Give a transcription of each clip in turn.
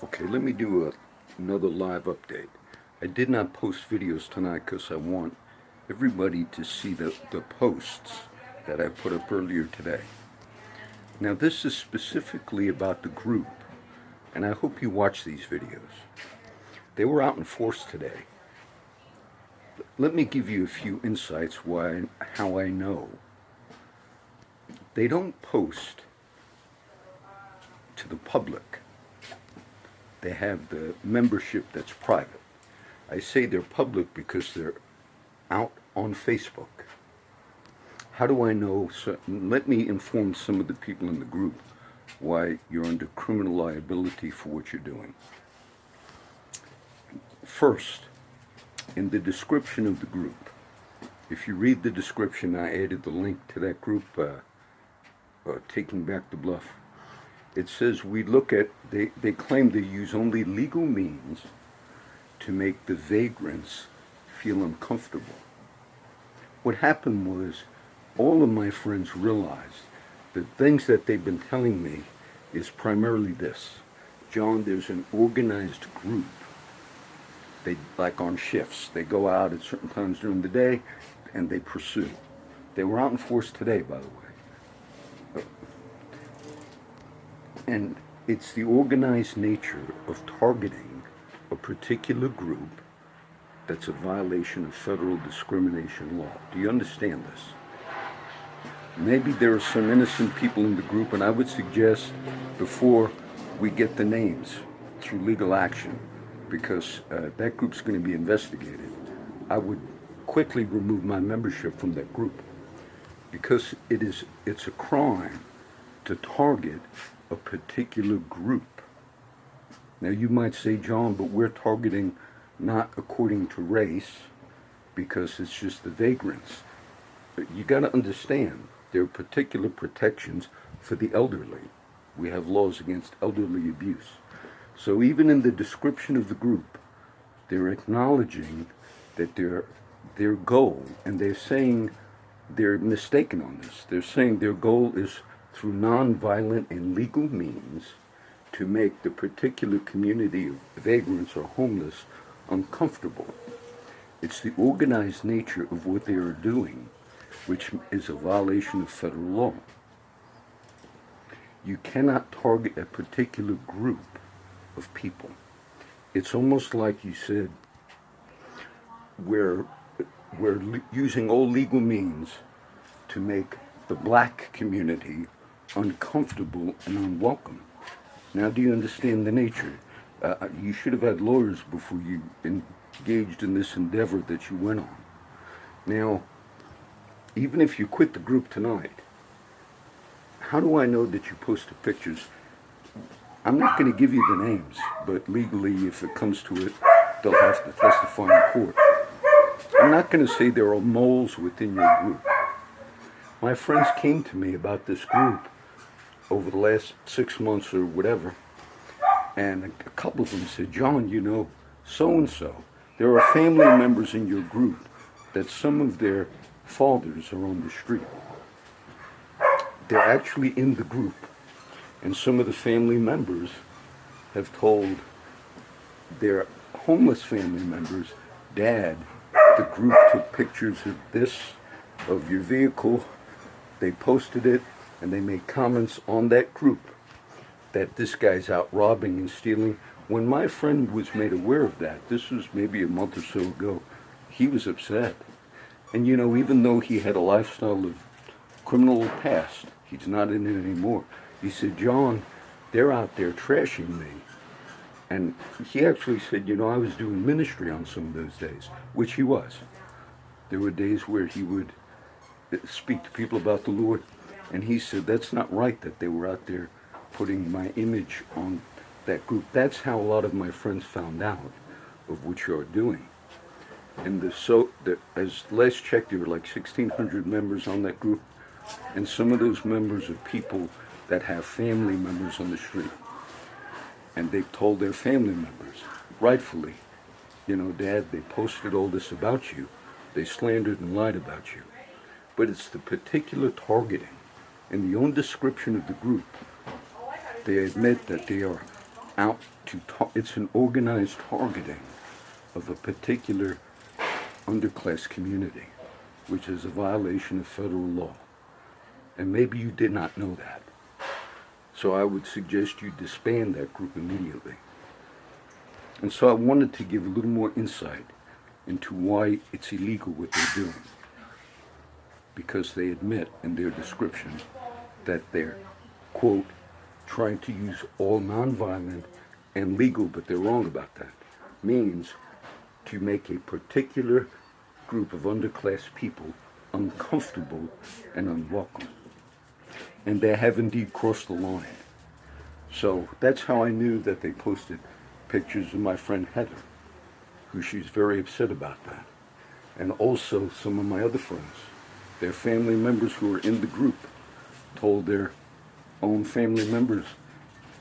Okay, let me do another live update. I did not post videos tonight because I want everybody to see the posts that I put up earlier today. Now this is specifically about the group, and I hope you watch these videos. They were out in force today. Let me give you a few insights how I know. They don't post to the public. They have the membership that's private. I say they're public because they're out on Facebook. How do I know? So let me inform some of the people in the group why you're under criminal liability for what you're doing. First, in the description of the group, if you read the description, I added the link to that group, Taking Back the Bluff. It says they claim they use only legal means to make the vagrants feel uncomfortable. What happened was all of my friends realized the things that they've been telling me is primarily this. John, there's an organized group. They, like on shifts, they go out at certain times during the day and they pursue. They were out in force today, by the way. And it's the organized nature of targeting a particular group that's a violation of federal discrimination law. Do you understand this? Maybe there are some innocent people in the group, and I would suggest before we get the names through legal action, because that group's going to be investigated, I would quickly remove my membership from that group, because it's a crime to target a particular group. Now you might say, John, but we're targeting not according to race because it's just the vagrants. But you got to understand there are particular protections for the elderly. We have laws against elderly abuse. So even in the description of the group, they're acknowledging that their goal, and they're saying they're mistaken on this. They're saying their goal is through non-violent and legal means to make the particular community of vagrants or homeless uncomfortable. It's the organized nature of what they are doing, which is a violation of federal law. You cannot target a particular group of people. It's almost like you said, we're using all legal means to make the black community uncomfortable and unwelcome. Now, do you understand the nature? You should have had lawyers before you engaged in this endeavor that you went on. Now, even if you quit the group tonight, how do I know that you posted pictures? I'm not going to give you the names, but legally, if it comes to it, they'll have to testify in court. I'm not going to say there are moles within your group. My friends came to me about this group over the last 6 months or whatever, and a couple of them said, John, you know, so-and-so, there are family members in your group that some of their fathers are on the street. They're actually in the group, and some of the family members have told their homeless family members, Dad, the group took pictures of this, of your vehicle, they posted it, and they made comments on that group that this guy's out robbing and stealing. When my friend was made aware of that, this was maybe a month or so ago, he was upset. And you know, even though he had a lifestyle of criminal past, he's not in it anymore. He said, John, they're out there trashing me. And he actually said, you know, I was doing ministry on some of those days, which he was. There were days where he would speak to people about the Lord, and he said, that's not right that they were out there putting my image on that group. That's how a lot of my friends found out of what you're doing. And as last check, there were like 1,600 members on that group, and some of those members are people that have family members on the street. And they've told their family members, rightfully, you know, Dad, they posted all this about you. They slandered and lied about you. But it's the particular targeting. In the own description of the group, they admit that they are out to it's an organized targeting of a particular underclass community, which is a violation of federal law. And maybe you did not know that. So I would suggest you disband that group immediately. And so I wanted to give a little more insight into why it's illegal what they're doing. Because they admit in their description that they're, quote, trying to use all nonviolent and legal, but they're wrong about that, means to make a particular group of underclass people uncomfortable and unwelcome. And they have indeed crossed the line. So that's how I knew that they posted pictures of my friend Heather, who she's very upset about that. And also some of my other friends, their family members who were in the group, told their own family members,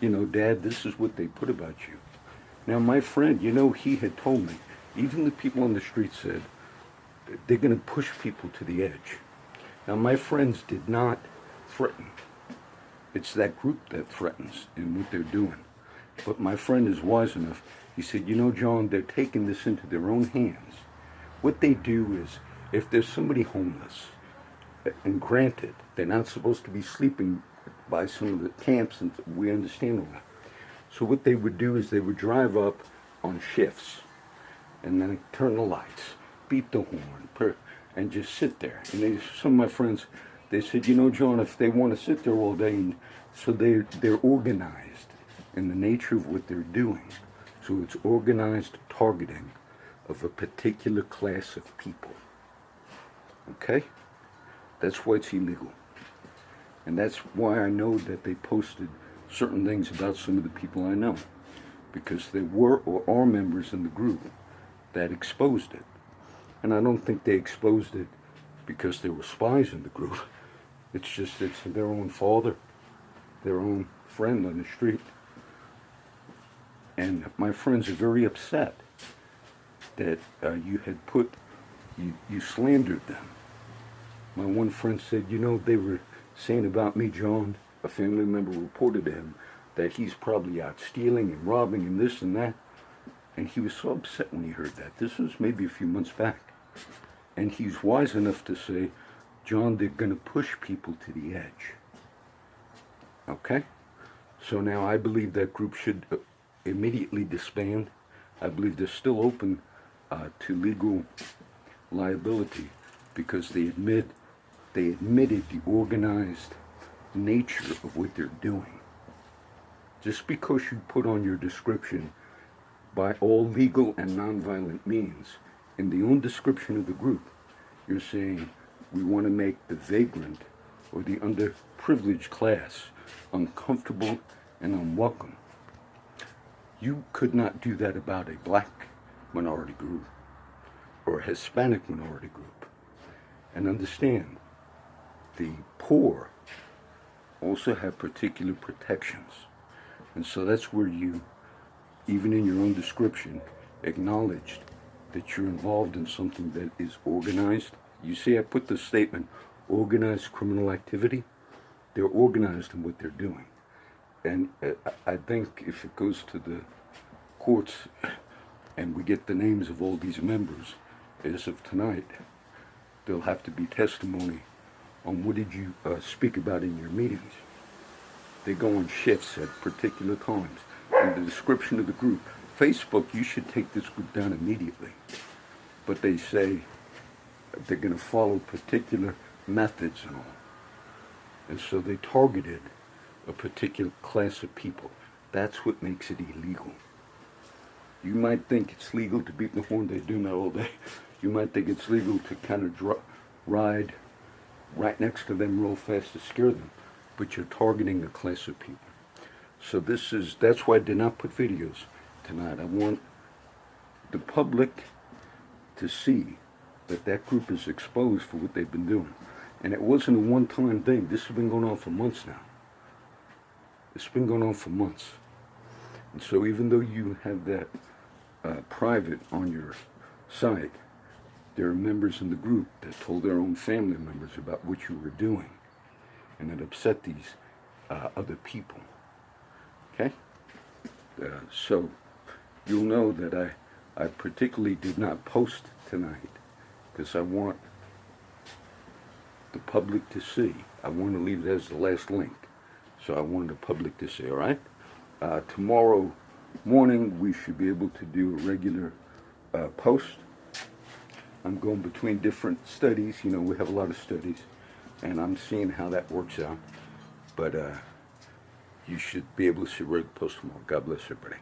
you know, Dad, this is what they put about you. Now my friend, you know, he had told me, even the people on the street said, they're going to push people to the edge. Now my friends did not threaten. It's that group that threatens in what they're doing. But my friend is wise enough. He said, you know, John, they're taking this into their own hands. What they do is, if there's somebody homeless, and granted, they're not supposed to be sleeping by some of the camps, and we understand all that. So what they would do is they would drive up on shifts, and then turn the lights, beat the horn, and just sit there. And some of my friends, they said, you know, John, if they want to sit there all day, and so they're organized in the nature of what they're doing. So it's organized targeting of a particular class of people. Okay? That's why it's illegal. And that's why I know that they posted certain things about some of the people I know. Because there were or are members in the group that exposed it. And I don't think they exposed it because there were spies in the group. It's just it's their own father, their own friend on the street. And my friends are very upset that you had you slandered them. My one friend said, you know, they were saying about me, John, a family member reported to him that he's probably out stealing and robbing and this and that. And he was so upset when he heard that. This was maybe a few months back. And he's wise enough to say, John, they're going to push people to the edge. Okay? So now I believe that group should immediately disband. I believe they're still open to legal liability because they admitted the organized nature of what they're doing. Just because you put on your description by all legal and nonviolent means, in the own description of the group, you're saying we want to make the vagrant or the underprivileged class uncomfortable and unwelcome. You could not do that about a black minority group or a Hispanic minority group. And understand, the poor also have particular protections. And so that's where you, even in your own description, acknowledged that you're involved in something that is organized. You see, I put the statement, organized criminal activity. They're organized in what they're doing. And I think if it goes to the courts and we get the names of all these members, as of tonight, there'll have to be testimony on what did you speak about in your meetings. They go on shifts at particular times. In the description of the group, Facebook, you should take this group down immediately. But they say they're going to follow particular methods and all. And so they targeted a particular class of people. That's what makes it illegal. You might think it's legal to beat the horn, they do that all day. You might think it's legal to kind of ride right next to them real fast to scare them, but you're targeting a class of people. So that's why I did not put videos tonight. I want the public to see that that group is exposed for what they've been doing. And it wasn't a one-time thing. This has been going on for months now. It's been going on for months. And so even though you have that private on your site, there are members in the group that told their own family members about what you were doing. And it upset these other people. Okay? So you'll know that I particularly did not post tonight because I want the public to see. I want to leave it as the last link. So I wanted the public to see, all right? Tomorrow morning we should be able to do a regular post. I'm going between different studies. You know, we have a lot of studies, and I'm seeing how that works out. But you should be able to see a regular post tomorrow. God bless everybody.